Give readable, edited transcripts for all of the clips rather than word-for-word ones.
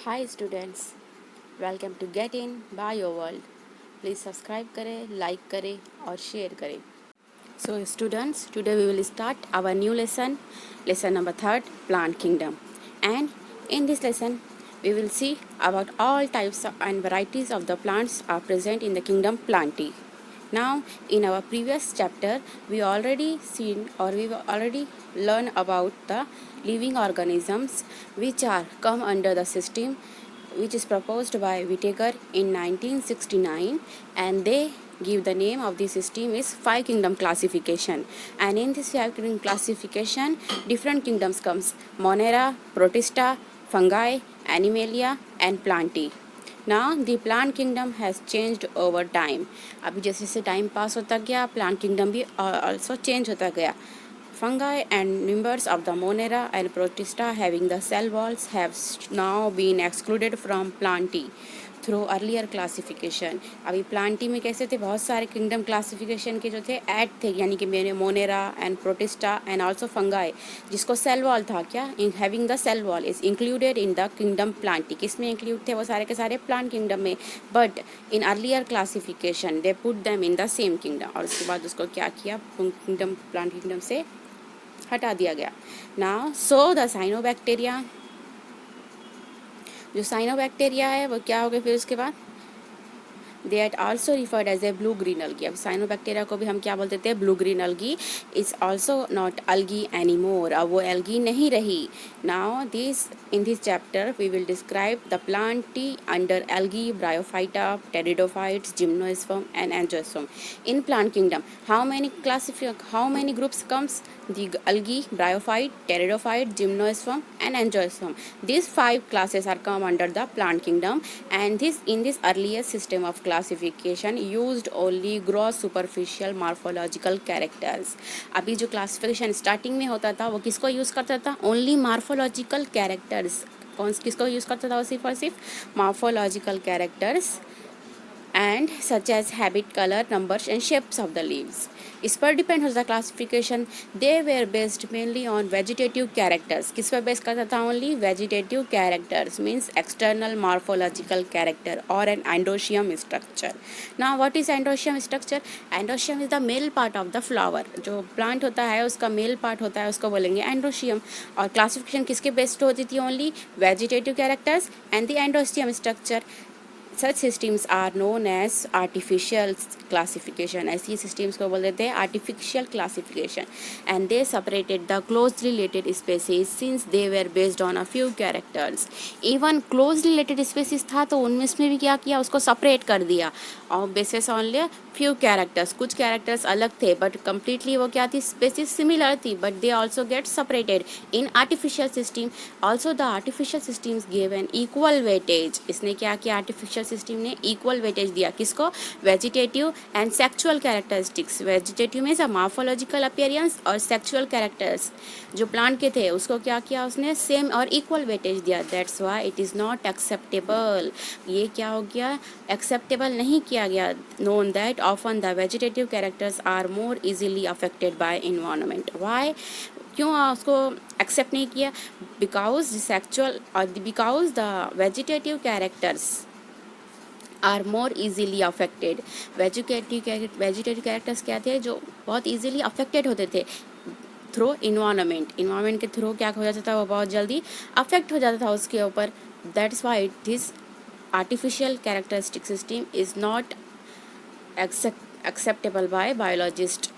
Hi students, welcome to get in by your world. Please subscribe करें, like करें और share करें। So students, today we will start our new lesson number 3, plant kingdom. And in this lesson, we will see about all types and varieties of the plants are present in the kingdom Plantae. Now, in our previous chapter, we already seen or we already learned about the living organisms which are come under the system which is proposed by Whittaker in 1969, and they give the name of the system is five kingdom classification. And in this five kingdom classification, different kingdoms comes: Monera, Protista, fungi, Animalia and Plantae. Now the plant kingdom has changed over time. अभी जैसे जैसे time pass होता गया, plant kingdom भी also change होता गया. Fungi and members of the Monera and Protista having the cell walls have now been excluded from Plantae through earlier classification. अभी Plantae में कैसे थे, बहुत सारे kingdom classification के जो थे ऐड थे, यानी कि मेरे Monera and Protista and also fungi जिसको cell wall था, क्या in having the cell wall is included in the kingdom Plantae. किस में include थे वो सारे के सारे plant kingdom में, but in earlier classification they put them in the same kingdom. और उसके बाद उसको क्या किया, kingdom plant kingdom से हटा दिया गया. नाउ सो द साइनोबैक्टीरिया, जो साइनोबैक्टीरिया है वो क्या हो गए फिर उसके बाद, they are also referred as a blue green algae. अब साइनोबैक्टीरिया को भी हम क्या बोलते थे, blue green algae. Is also not algae any more, अब वो एल्गी नहीं रही. Now this in this chapter we will describe the Plantae under algae, bryophyta, pteridophytes, gymnosperm and angiosperm. In plant kingdom, how many groups comes? The algae, bryophyte, pteridophyte, gymnosperm and angiosperm. These five classes are come under the plant kingdom, and in this earliest system of classification used only gross superficial morphological characters. अभी जो classification starting में होता था वो किसको use करता था, only morphological characters. कौन किसको यूज करता था वो, सिर्फ और सिर्फ morphological characters and such as habit, color, numbers and shapes of the leaves. इस पर डिपेंड होता था classification. They were based mainly on vegetative characters. किस पर बेस करता था, only vegetative characters, means external morphological character और an androecium structure. Now what is androecium structure? Androecium is the male part of the flower. जो plant होता है उसका मेल पार्ट होता है, उसको बोलेंगे एंडोशियम. और क्लासिफिकेशन किसके बेस्ड होती थी, only vegetative characters and the androecium structure. Such systems are known as artificial classification. ऐसी systems को बोल देते हैं artificial classification, and they separated the closely related species since they were based on a few characters. Even closely related species था तो उनमें भी क्या किया, उसको separate कर दिया और basis only few characters. कुछ characters अलग थे but completely वो क्या थी, species similar थी, but they also get separated in artificial system. Also the artificial systems gave an equal weightage. इसने क्या किया, artificial सिस्टम ने इक्वल वेटेज दिया किसको, vegetative and sexual characteristics. Vegetative में मॉर्फोलॉजिकल अपीयरेंस और सेक्सुअल कैरेक्टर्स जो प्लांट के थे उसको क्या किया, उसने सेम और इक्वल वेटेज दिया. That's why it is not acceptable. ये क्या हो गया, एक्सेप्टेबल नहीं किया गया. Known that often the vegetative characters are more easily affected by environment. Why, क्यों उसको एक्सेप्ट नहीं किया, बिकॉज सेक्चुअल और because the vegetative characters are more easily affected. Vegetative characters क्या थे, जो बहुत ईजीली अफेक्टेड होते थे थ्रू इन्वायरमेंट के थ्रू क्या हो जाता था, वो बहुत जल्दी अफेक्ट हो जाता था उसके ऊपर. That's why this artificial characteristic system is not acceptable by biologist.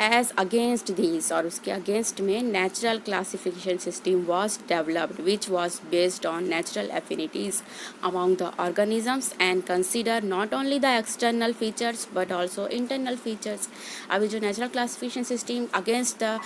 As against these, और उसके अगेंस्ट में natural classification system was developed which was based on natural affinities among the organisms and consider not only the external features but also internal features. अभी जो natural classification system against the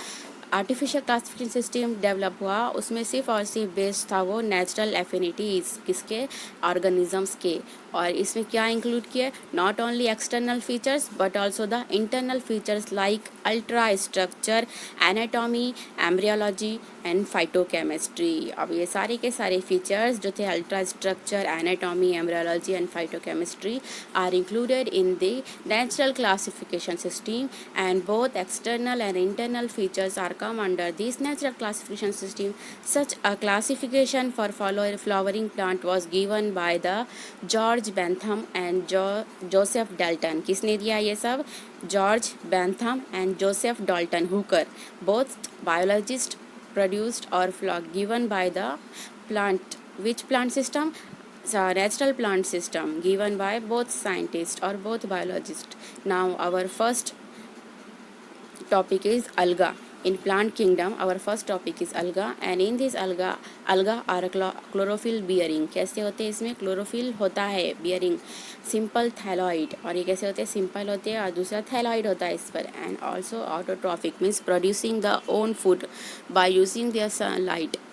artificial classification system develop हुआ उसमें सिर्फ और सिर्फ based था वो natural affinities किसके, ऑर्गेनिजम्स के. और इसमें क्या इंक्लूड किए, not only external features but also the internal features like ultra structure, anatomy, embryology and phytochemistry. अब ये सारे के सारे फीचर्स जो थे ultra structure, anatomy, embryology and phytochemistry are included in the natural classification system, and both external and internal features are come under this natural classification system. Such a classification for flowering plant was given by the George Bentham and Joseph Dalton. किसने दिया ये सब? George Bentham and Joseph Dalton Hooker, both biologists, produced or given by the plant. Which plant system? Natural plant system given by both scientists or both biologists. Now our first topic is alga. In plant kingdom, our first topic is alga, and in this alga are chlorophyll bearing. कैसे होते हैं? इसमें chlorophyll होता है bearing, simple thalloid. और ये कैसे होते हैं? सिंपल होते हैं, और दूसरा thalloid होता है इस पर. And also autotrophic means producing the own food by using their sunlight.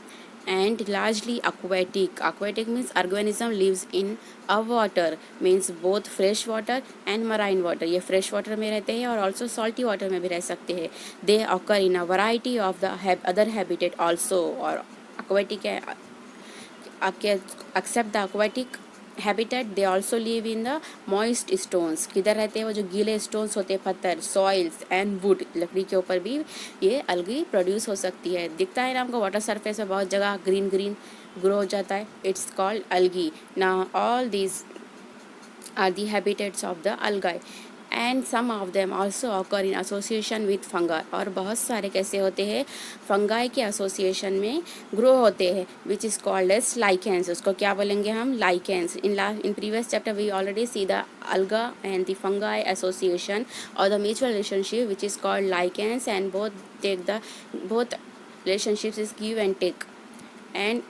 And largely aquatic. Aquatic means organism lives in a water, means both fresh water and marine water. ये fresh water में रहते हैं और also salty water में भी रह सकते हैं. They occur in a variety of the other habitat also. और aquatic है, except the aquatic habitat, they also live in the moist stones. किधर रहते हैं? वो जो गीले stones होते हैं, पत्थर, soils and wood, लकड़ी के ऊपर भी ये algae प्रोड्यूस हो सकती है. दिखता है ना हमको वाटर सरफेस में बहुत जगह ग्रीन ग्रीन ग्रो हो जाता है. It's called algae. Now all these are the habitats of the algae, and some of them also occur in association with fungi. और बहुत सारे कैसे होते हैं? फंगाई के एसोसिएशन में ग्रो होते हैं, which is called as lichens. उसको क्या बोलेंगे हम? lichens. In previous chapter we already see the alga and the fungi association or the mutual relationship, which is called lichens, and both relationships is give and take. And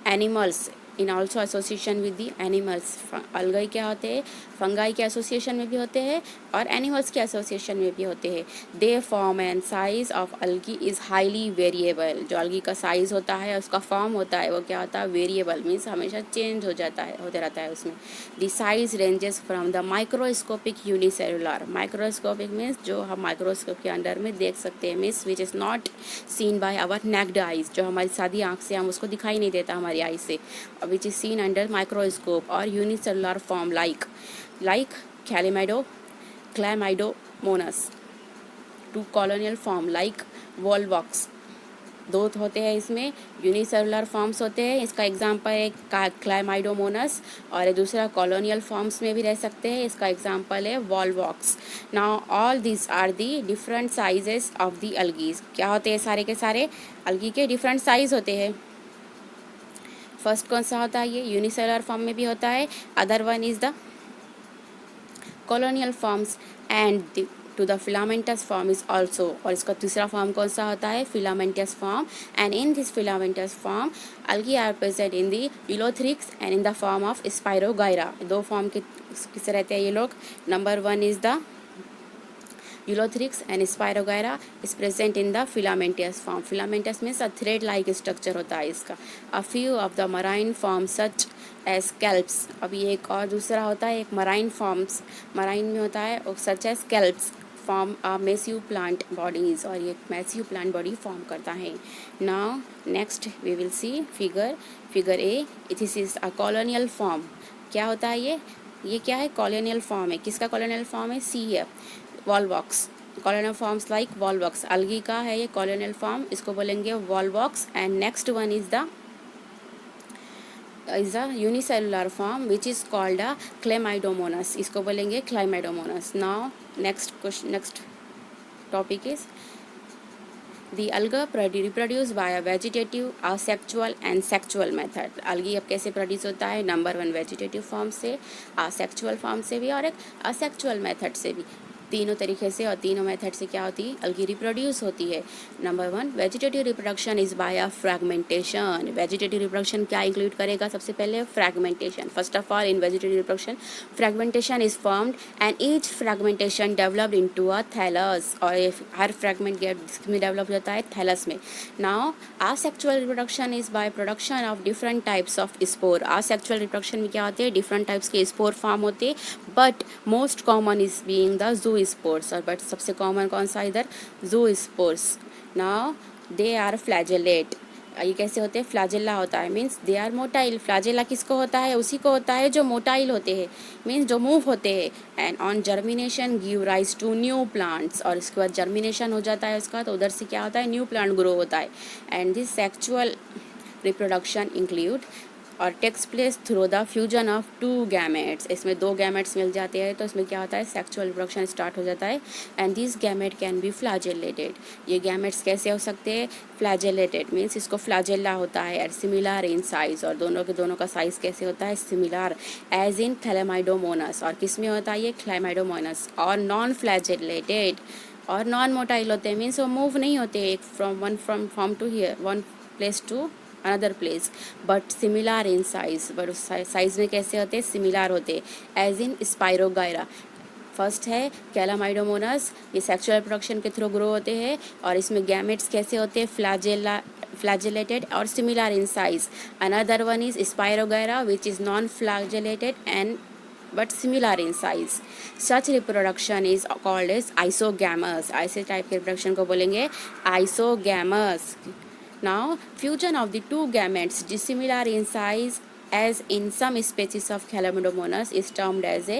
animals in also association with the animals. algae क्या होते हैं? Fungi के association में भी होते हैं और animals के एसोसिएशन में भी होते हैं. They form and size of algae is highly variable. जो algae का साइज होता है, उसका फॉर्म होता है, वो क्या होता है? वेरिएबल मीन्स हमेशा चेंज हो जाता है, होते रहता है उसमें. The size ranges from the microscopic unicellular. Microscopic means जो हम माइक्रोस्कोप के अंडर में देख सकते हैं, means which is not seen by our naked eyes. जो हमारी सादी आँख से हम उसको दिखाई नहीं देता हमारी आई से, which is seen under microscope, or unicellular form like Chlamydomonas. Two colonial form like Volvox. दो होते हैं इसमें, यूनिसेलुलर फॉर्म्स होते हैं. इसका एग्जांपल है क्लाइमाइडोमोनस, और दूसरा कॉलोनियल फॉर्म्स में भी रह सकते हैं. इसका एग्जांपल है Volvox. Now all this are the different sizes of the algae. क्या होते हैं सारे के सारे? algae के डिफरेंट साइज होते हैं. फर्स्ट कौन सा होता है? ये यूनिसेलुलर फॉर्म में भी होता है. Other one is the colonial forms, and to the filamentous form is also. और इसका तीसरा फॉर्म कौन सा होता है? Filamentous form. And in this filamentous form algae are present in the Ulothrix and in the form of Spirogyra. दो form किस रहते हैं ये लोग? Number one is the Eulothrix and Spirogyra is present in the filamentous form. Filamentous means a thread-like structure होता है इसका. A few of the marine forms such as scalps. अभी एक और दूसरा होता है, एक marine forms, marine में होता है, such as scalps form a massive plant bodies, और ये massive plant body form करता है. Now next we will see figure A. This is a colonial form. क्या होता है ये क्या है? colonial form है. किसका colonial form है? C है. Volvox. Colonial forms like volvox. algae का है ये कॉलोनियल फॉर्म, इसको बोलेंगे volvox. And next one is the unicellular form which is called a chlamydomonas. इसको बोलेंगे chlamydomonas. Now next topic is The alga reproduce by a vegetative, asexual and sexual method. algae अब कैसे produce होता है? Number one vegetative form से, asexual form से भी, और एक asexual मेथड से भी. तीनों तरीके से और तीनों मेथड से क्या होती है? algae रिप्रोड्यूस होती है. Number one vegetative reproduction is by a fragmentation. Vegetative reproduction क्या इंक्लूड करेगा? सबसे पहले fragmentation. First of all in vegetative reproduction fragmentation is formed and each fragmentation developed into a thallus. और हर फ्रैगमेंट में develop होता है थैलस में. Now asexual reproduction is by production of different types of spore. Asexual reproduction में क्या होते हैं? डिफरेंट टाइप्स के स्पोर फॉर्म होते हैं, but most common is being the zoospores. और बट सबसे कॉमन कौन सा इधर? Zoospores. Now they are flagellate. ये कैसे होते हैं, फ्लैजेला होता है, means they are motile. Flagella किसको होता है, उसी को होता है जो मोटाइल होते हैं, मीन्स जो मूव होते हैं। And on germination give rise to new plants, और इसके बाद जर्मिनेशन हो जाता है उसका, तो उधर से क्या होता है, न्यू प्लांट ग्रो होता है। And this sexual reproduction include और takes place through the fusion of two gametes. इसमें दो गैमेट्स मिल जाते हैं, तो इसमें क्या होता है, सेक्सुअल रिप्रोडक्शन स्टार्ट हो जाता है। And this gamete can be flagellated. ये गैमेट्स कैसे हो सकते हैं, फ्लैजेलेटेड मीन्स इसको फ्लैजेला होता है, एंड सिमिलर इन साइज, और दोनों के दोनों का साइज कैसे होता है, सिमिलर एज इन क्लैमाइडोमोनस। और किस में होता है ये, क्लैमाइडोमोनस। और नॉन फ्लैजेलेटेड और नॉन मोटाइल होते हैं, मीन्स वो मूव नहीं होते एक from to here one place to another place, but similar in size. But उस साइज में कैसे होते हैं, सिमिलर होते, एज इन स्पाइरोगायरा। फर्स्ट है कैलामाइडोमोनस, ये सेक्सुअल रिप्रोडक्शन के थ्रू ग्रो होते हैं, और इसमें गैमेट्स कैसे होते हैं, फ्लैजेलेटेड और similar in size. Another one is spirogyra which is non flagellated and but similar in size. Such reproduction is called as isogamous. ऐसे टाइप के रिप्रोडक्शन को बोलेंगे isogamous. Now, fusion of the two gametes dissimilar in size as in some species of Chlamydomonas is termed as a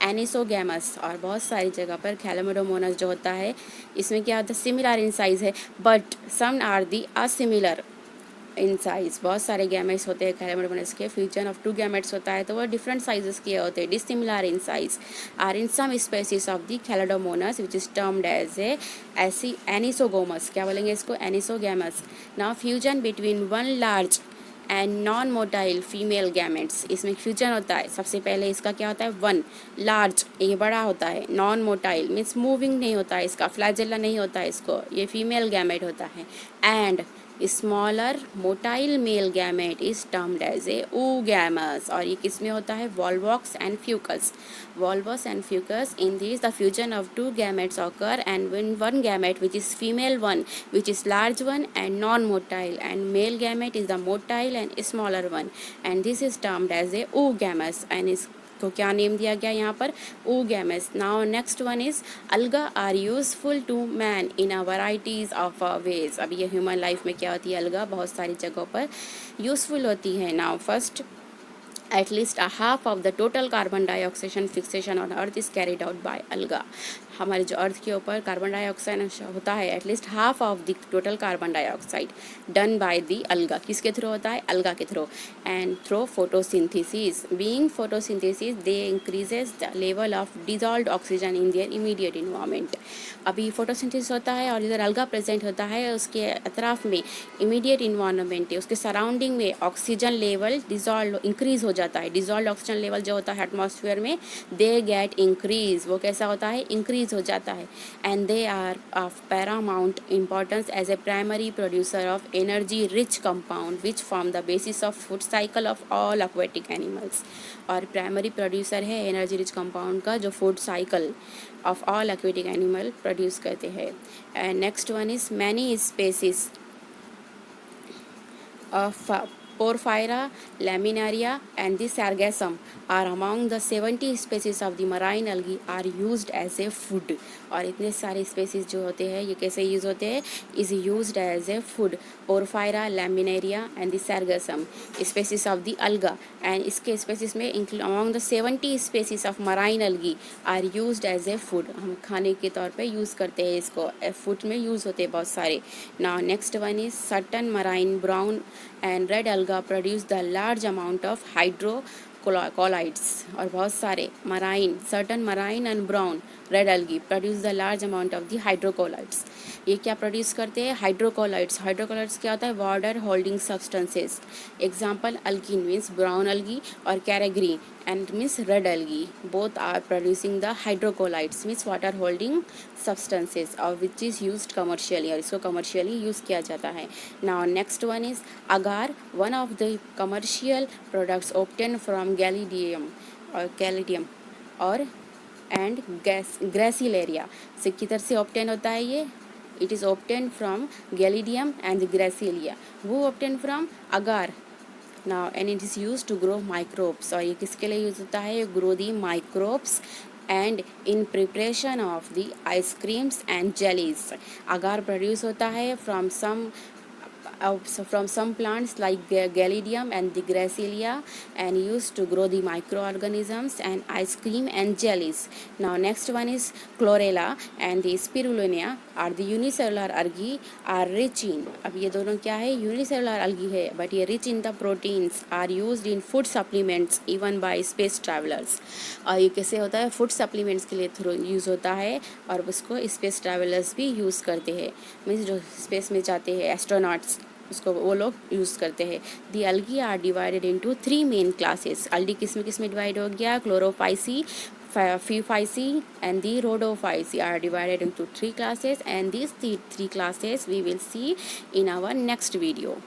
anisogamous. और बहुत सारी जगह पर Chlamydomonas जो होता है इसमें क्या होता है, सिमिलर इन साइज है, but some are the dissimilar in size. बहुत सारे गैमेट्स होते हैं कैलामिडोमोनास के, फ्यूजन ऑफ टू गैमेट्स होता है तो वो डिफरेंट साइजेस के होते हैं, dissimilar in size are in some species of the chlamydomonas which is termed as a anisogamous. क्या बोलेंगे इसको, anisogamous. Now fusion between one large and non motile female gametes. इसमें फ्यूजन होता है, सबसे पहले इसका क्या होता है, वन लार्ज, ये बड़ा होता है, नॉन मोटाइल मीन्स मूविंग नहीं होता है, इसका फ्लैजेला नहीं होता है, इसको ये फीमेल गैमेट होता है। And smaller motile male gamete is termed as a oogamous। और ये किस में होता है, volvox and fucus. Volvox and fucus, in this the fusion of two gametes occur and when one gamete which is female one which is large one and non motile and male gamete is the motile and smaller one and this is termed as a oogamous and is तो क्या name दिया गया यहाँ पर, oogamous। Now next one is alga are useful to man in a varieties of ways. अब ये human life में क्या होती है, अलगा बहुत सारी जगहों पर यूजफुल होती है। Now first, at least a half of the total carbon dioxide fixation on earth is carried out by alga। हमारे जो अर्थ के ऊपर कार्बन डाइऑक्साइड होता है, at least half of the total carbon dioxide done by the अलगा। किसके through होता है, अलगा के through. And through photosynthesis, being photosynthesis they increases the level of dissolved oxygen in their immediate environment. अभी फोटोसिंथेसिस होता है और इधर अलगा प्रेजेंट होता है, उसके अतराफ में इमीडिएट इन्वायरमेंट है, उसके सराउंडिंग में ऑक्सीजन लेवल डिजॉल्व इंक्रीज हो जाता है। डिजॉल्व ऑक्सीजन लेवल जो होता है एटमॉस्फेयर में, दे गेट इंक्रीज, वो कैसा होता है, इंक्रीज हो जाता है। And they are of paramount importance as a primary producer of energy rich compound which form the basis of food cycle of all aquatic animals. और प्राइमरी प्रोड्यूसर है energy rich compound का, जो food cycle of all aquatic animal produce करते हैं। And next one is many species of Porphyra, Laminaria and the Sargassum are among the 70 species of the marine algae are used as a food। और इतने सारे species जो होते हैं ये कैसे यूज होते हैं, is used as a food. Porphyra, laminaria and the sargassum species of the alga, and इसके स्पेसीज में among the 70 species of marine algae are used as a food. हम खाने के तौर पे यूज़ करते हैं इसको, फूड में यूज़ होते हैं बहुत सारे। Now next one is certain marine brown and red algae produce the large amount of hydrocolloids. और बहुत सारे marine, certain marine and brown red algae produce the large amount of the hydrocolloids। ये क्या produce करते हैं, हाइड्रोकोलाइड्स। हाइड्रोकोलाइड्स क्या होता है, water holding substances. Example algin means brown algae और carrageenan and means red algae, both are producing the hydrocolloids means water holding substances और which is used commercially, और इसको कमर्शियली यूज़ किया जाता है। Now next one is agar, one of the commercial products obtain from Gelidium और and gracilaria से किधर से ऑब्टेन होता है ये, it is obtain from Gelidium and Gracilaria. वो obtain from agar. Now and it is use to grow microbes. और ये किसके लिए यूज होता है, grow the microbes and in preparation of the ice creams and jellies. Agar produce होता है from some so from some plants like the Galidium and the Gracilia, and used to grow the microorganisms and ice cream and jellies. Now next one is Chlorella and the Spirulina are the unicellular algae are rich in. अब ये दोनों क्या है, unicellular algae है, but ये rich in the proteins, are used in food supplements even by space travelers. और ये कैसे होता है, food supplements के लिए थ्रू यूज़ होता है, और उसको स्पेस ट्रैवलर्स भी यूज़ करते हैं, मीन्स जो स्पेस में जाते हैं एस्ट्रोनॉट्स, उसको वो लोग यूज़ करते हैं. The algae are divided into 3 main classes. Algae किस में डिवाइड हो गया, Chlorophyceae, Phaeophyci and the Rhodophyci are divided into 3 classes, and these three classes we will see in our next video.